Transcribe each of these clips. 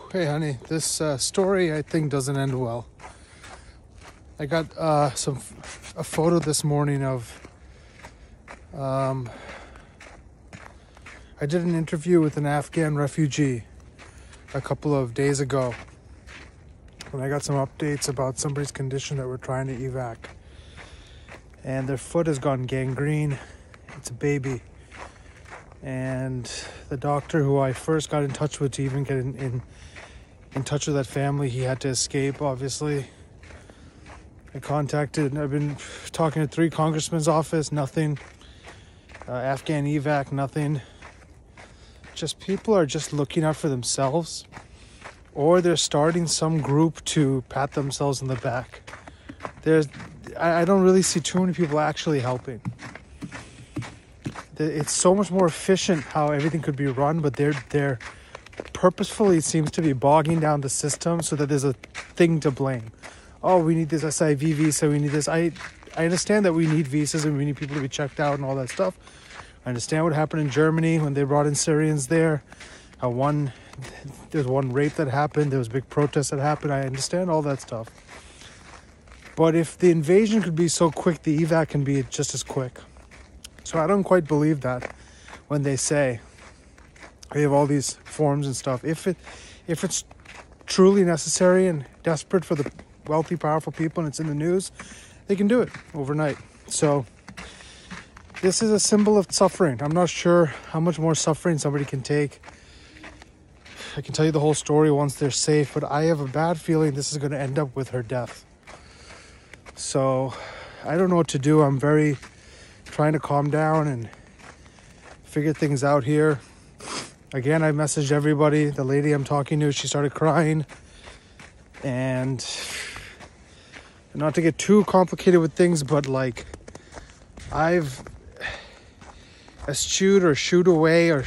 Hey, honey, this story I think doesn't end well. I got a photo this morning of. I did an interview with an Afghan refugee a couple of days ago, and I got some updates about somebody's condition that we're trying to evac. And their foot has gone gangrene. It's a baby. And the doctor who I first got in touch with to even get in touch with that family, he had to escape, obviously. I've been talking to 3 congressmen's office, nothing. Afghan evac, nothing. Just people are just looking out for themselves, or they're starting some group to pat themselves in the back. I don't really see too many people actually helping. It's so much more efficient how everything could be run, but they're purposefully seems to be bogging down the system so that there's a thing to blame. Oh, we need this SIV visa, we need this. I understand that we need visas and we need people to be checked out and all that stuff. I understand what happened in Germany when they brought in Syrians there. There was one rape that happened, there was big protests that happened. I understand all that stuff. But if the invasion could be so quick, the evac can be just as quick. So I don't quite believe that when they say we have all these forms and stuff. If it's truly necessary and desperate for the wealthy, powerful people and it's in the news, they can do it overnight. So this is a symbol of suffering. I'm not sure how much more suffering somebody can take. I can tell you the whole story once they're safe, but I have a bad feeling this is going to end up with her death. So I don't know what to do. I'm trying to calm down and figure things out here. Again, I messaged everybody. The lady I'm talking to, she started crying. And not to get too complicated with things, but like I've eschewed or shooed away or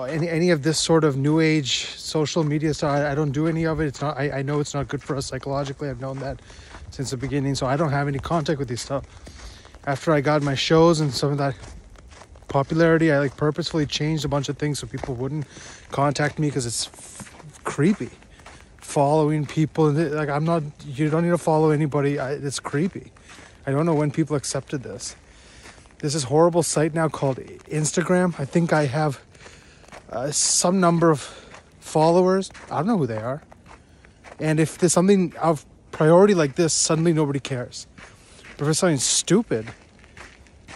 any of this sort of new age social media stuff. I don't do any of it. It's not. I know it's not good for us psychologically. I've known that since the beginning. So I don't have any contact with these stuff. After I got my shows and some of that popularity, I purposefully changed a bunch of things so people wouldn't contact me because it's creepy. Following people, you don't need to follow anybody. It's creepy. I don't know when people accepted this. There's this horrible site now called Instagram. I think I have some number of followers. I don't know who they are. And if there's something of priority like this, suddenly nobody cares. But for something stupid,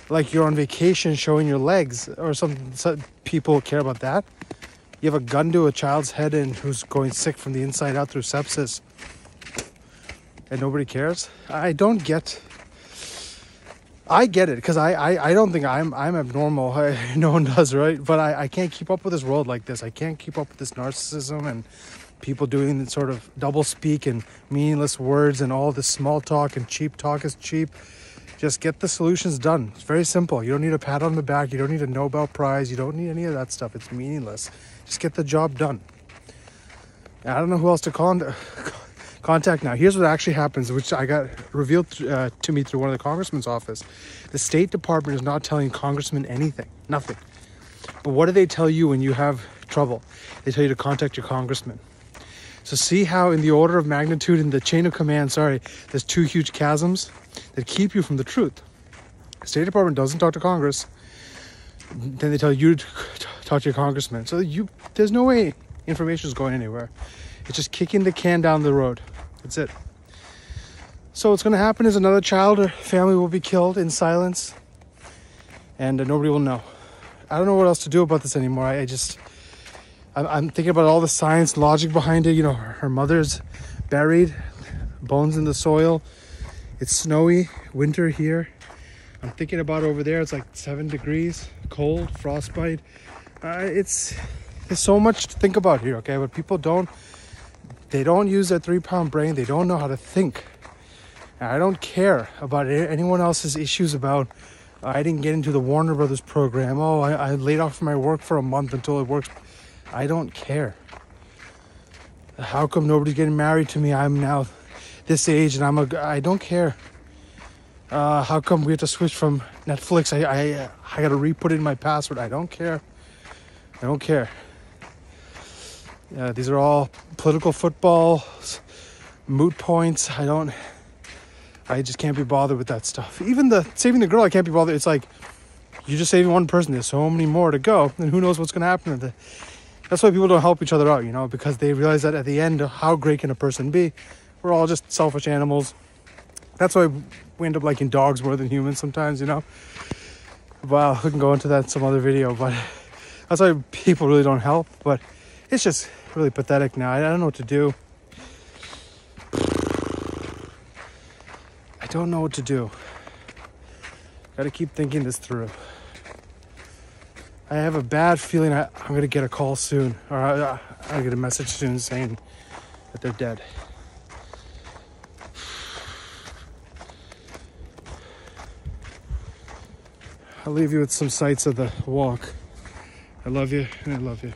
like you're on vacation showing your legs or something, people care about that. You have a gun to a child's head and who's going sick from the inside out through sepsis, and nobody cares. I get it because I don't think I'm abnormal. No one does, right? But I can't keep up with this world like this. I can't keep up with this narcissism and people doing this sort of double speak and meaningless words and all this small talk and cheap talk is cheap. Just get the solutions done. It's very simple. You don't need a pat on the back. You don't need a Nobel Prize. You don't need any of that stuff. It's meaningless. Just get the job done. I don't know who else to contact now. Here's what actually happens, which I got revealed to me through one of the congressman's office. The State Department is not telling congressmen anything. Nothing. But what do they tell you when you have trouble? They tell you to contact your congressman. So see how in the order of magnitude in the chain of command, there's 2 huge chasms that keep you from the truth. The State Department doesn't talk to Congress. Then they tell you to talk to your congressman. So there's no way information is going anywhere. It's just kicking the can down the road. That's it. So what's going to happen is another child or family will be killed in silence. And nobody will know. I don't know what else to do about this anymore. I'm thinking about all the science, logic behind it. You know, her mother's buried, bones in the soil. It's snowy, winter here. I'm thinking about over there. It's like 7 degrees, cold, frostbite. There's so much to think about here, okay? But people don't use their 3-pound brain. They don't know how to think. And I don't care about anyone else's issues about, I didn't get into the Warner Brothers program. Oh, I laid off from my work for a month until it works. I don't care. How come nobody's getting married to me? I'm now this age and I don't care. How come we have to switch from Netflix? I got to re-put in my password. I don't care. These are all political football, moot points. I just can't be bothered with that stuff. Even the saving the girl, I can't be bothered. It's like, you're just saving one person. There's so many more to go, and who knows what's going to happen. That's why people don't help each other out, you know, because they realize that at the end, how great can a person be? We're all just selfish animals. That's why we end up liking dogs more than humans sometimes, you know. Wow, we can go into that in some other video, but that's why people really don't help. But it's just really pathetic now. I don't know what to do. I don't know what to do. Got to keep thinking this through. I have a bad feeling I'm going to get a call soon, or I'll get a message soon saying that they're dead. I'll leave you with some sights of the walk. I love you, and I love you.